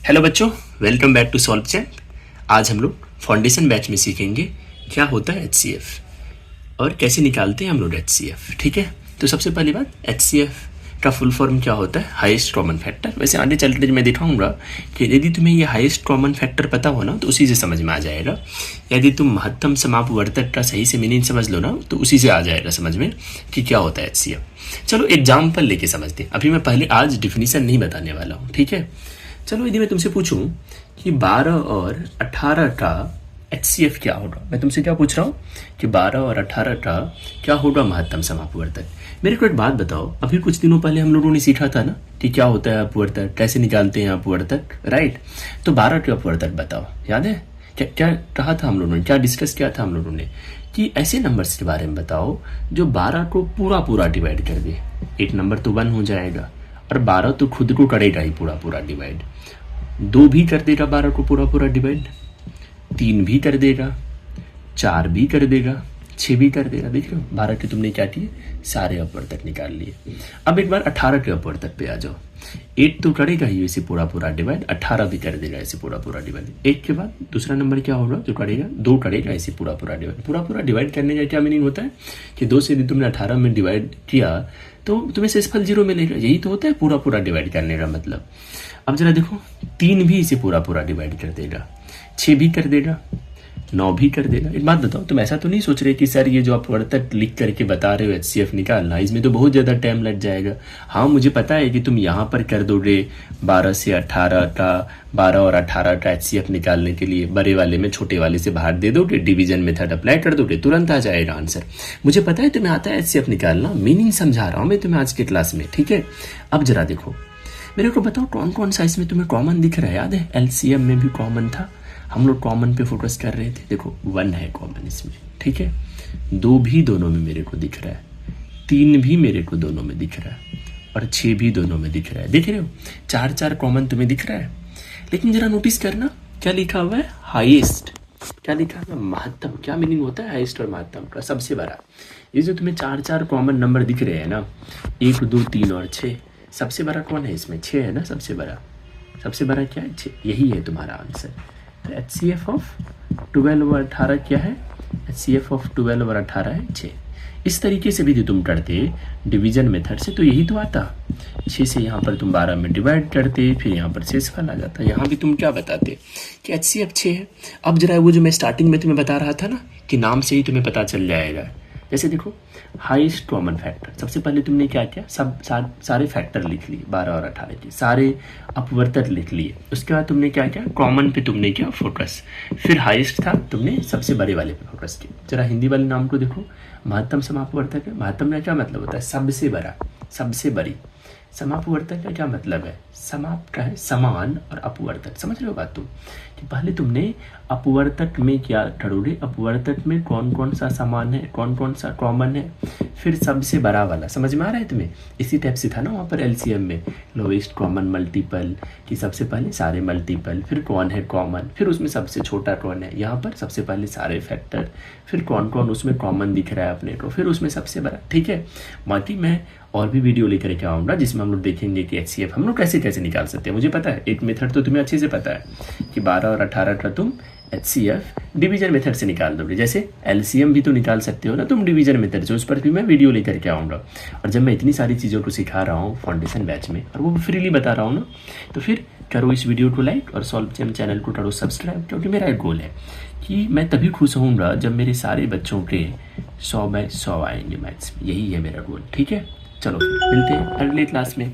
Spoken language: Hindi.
हेलो बच्चों, welcome back to Solve Chat. आज हम लोग फाउंडेशन बैच में सीखेंगे क्या होता है HCF और कैसे निकालते हैं हम लोग HCF। ठीक है, तो सबसे पहली बात, HCF का फुल फॉर्म क्या होता है? Highest common factor. वैसे आगे चल के मैं दिखाऊंगा कि यदि तुम्हें ये हाईएस्ट कॉमन फैक्टर पता हो ना तो उसी से समझ में आ जाएगा। यदि तुम महत्तम समापवर्तक का सही से मीनिंग समझ लो ना तो उसी से आ जाएगा समझ में कि क्या होता है HCF। चलो एग्जाम्पल लेके समझते हैं। अभी मैं पहले आज डिफिनीशन नहीं बताने वाला हूँ, ठीक है। चलो यदि मैं तुमसे पूछूं कि 12 और 18 का HCF क्या होगा, मैं तुमसे क्या पूछ रहा हूँ कि 12 और 18 का क्या होगा महत्तम समापवर्तक। मेरे को एक बात बताओ, अभी कुछ दिनों पहले हम लोगों ने सीखा था ना कि क्या होता है अपवर्तक, कैसे निकालते हैं अपवर्तक, राइट। तो 12 के अपवर्तक बताओ, याद है क्या क्या कहा था हम लोगों ने, क्या डिस्कस किया था हम लोगों ने कि ऐसे नंबर्स के बारे में बताओ जो 12 को पूरा पूरा डिवाइड कर दे। एक नंबर तो 1 हो जाएगा और 12 तो खुद को करेगा ही पूरा पूरा डिवाइड। 2 भी कर देगा 12 को पूरा पूरा डिवाइड, 3 भी कर देगा, 4 भी कर देगा, 6 भी कर देगा। देख लो 12 के तुमने क्या किए, सारे अपवर्तक निकाल लिए। अब एक बार 18 के अपवर्तक पे आ जाओ। 8 तो करेगा ही इसे पूरा पूरा डिवाइड, 18 भी कर देगा इसे पूरा पूरा डिवाइड। 1 के बाद दूसरा नंबर क्या होगा जो करेगा, 2 करेगा इसे पूरा पूरा डिवाइड। पूरा पूरा डिवाइड करने का क्या मीनिंग होता है कि 2 से यदि तुमने 18 में डिवाइड किया तो तुम्हें शेषफल 0 मिलेगा। यही तो होता है पूरा पूरा डिवाइड करने का मतलब। अब जरा देखो, 3 भी इसे पूरा पूरा डिवाइड कर देगा, 6 भी कर देगा, 9 भी कर देगा। एक बात बताओ, तुम ऐसा तो नहीं सोच रहे कि सर ये जो अपवर्तक लिख करके बता रहे हो HCF निकालना, इसमें तो बहुत ज़्यादा टाइम लग जाएगा। हाँ मुझे पता है कि तुम यहाँ पर कर दोगे 12 से 18 का, 12 और 18 का HCF निकालने के लिए बड़े वाले में छोटे वाले से बाहर दे दोगे, डिवीजन मेथड अप्लाई कर दोगे, तुरंत आ जाएगा आंसर। मुझे पता है तुम्हें आता है HCF निकालना, मीनिंग समझा रहा हूँ मैं तुम्हें आज के क्लास में, ठीक है। अब जरा देखो, मेरे को बताओ कौन कौन सा इसमें तुम्हें कॉमन दिख रहा है। याद है LCM में भी कॉमन था, हम लोग कॉमन पे फोकस कर रहे थे। देखो 1 है कॉमन इसमें, ठीक है। 2 भी दोनों में मेरे को दिख रहा है, 3 भी मेरे को दोनों में दिख रहा है और 6 भी दोनों में दिख रहा है। देख रहे हो 4 कॉमन तुम्हें दिख रहा है। लेकिन जरा नोटिस करना क्या लिखा हुआ है, हाईएस्ट। क्या लिखा हुआ है, महत्तम। क्या मीनिंग होता है हाईएस्ट और महत्तम का, सबसे बड़ा। ये जो तुम्हें 4 कॉमन नंबर दिख रहे हैं ना, 1 2 3 और 6, सबसे बड़ा कौन है इसमें, 6 है ना सबसे बड़ा। सबसे बड़ा क्या है, 6। यही है तुम्हारा आंसर। तो HCF ऑफ 12 और 18 क्या है, HCF ऑफ 12 और 18 है 6। इस तरीके से भी जो तुम करते डिवीजन मेथड से तो यही तो आता। 6 से यहाँ पर तुम 12 में डिवाइड करते, फिर यहाँ पर शेषफल आ जाता। यहाँ भी तुम क्या बताते कि HCF 6 है। अब जरा वो जो मैं स्टार्टिंग में तुम्हें बता रहा था ना कि नाम से ही तुम्हें पता चल जाएगा। जैसे देखो हाईएस्ट कॉमन फैक्टर, सबसे पहले तुमने क्या किया, सारे फैक्टर लिख लिए 12 और 18 के, सारे अपवर्तक लिख लिए। उसके बाद तुमने क्या किया, कॉमन पे तुमने किया फोकस। फिर हाईएस्ट था, तुमने सबसे बड़े वाले पे फोकस किया। जरा हिंदी वाले नाम को देखो, महत्तम समापवर्तक है। महत्तम का क्या मतलब होता है, सबसे बड़ा, सबसे बड़ी। समापवर्तक का क्या मतलब है, समाप का है समान और अपवर्तक। समझ रहे हो बात तुम कि पहले तुमने अपवर्तक में क्या करोगे, अपवर्तक में कौन कौन सा समान है, कौन कौन सा कॉमन है, फिर सबसे बड़ा वाला। समझ में आ रहा है तुम्हें। इसी टाइप से था ना वहाँ पर LCM में, लोएस्ट कॉमन मल्टीपल कि सबसे पहले सारे मल्टीपल, फिर कौन है कॉमन, फिर उसमें सबसे छोटा कौन है। यहाँ पर सबसे पहले सारे फैक्टर, फिर कौन कौन उसमें कॉमन दिख रहा है अपने को, फिर उसमें सबसे बड़ा, ठीक है। बाकी मैं और भी वीडियो लेकर के आऊँगा जिसमें हम लोग देखेंगे कि HCF हम लोग कैसे कैसे निकाल सकते हैं। मुझे पता है एक मेथड तो तुम्हें अच्छे से पता है कि 12 और 18 का तुम HCF डिवीजन मेथड से निकाल दोगे। जैसे LCM भी तो निकाल सकते हो ना तुम डिवीजन मेथड से, उस पर भी मैं वीडियो लेकर के आऊँगा। और जब मैं इतनी सारी चीज़ों को सिखा रहा हूँ फाउंडेशन बैच में और वो फ्रीली बता रहा हूँ ना, तो फिर करो इस वीडियो को लाइक और सॉल्व चैनल को करो सब्सक्राइब। क्योंकि मेरा एक गोल है कि मैं तभी खुश होऊंगा जब मेरे सारे बच्चों के 100 में 100 आएंगे मैथ्स में। यही है मेरा गोल, ठीक है। चलो मिलते हैं अगले क्लास में।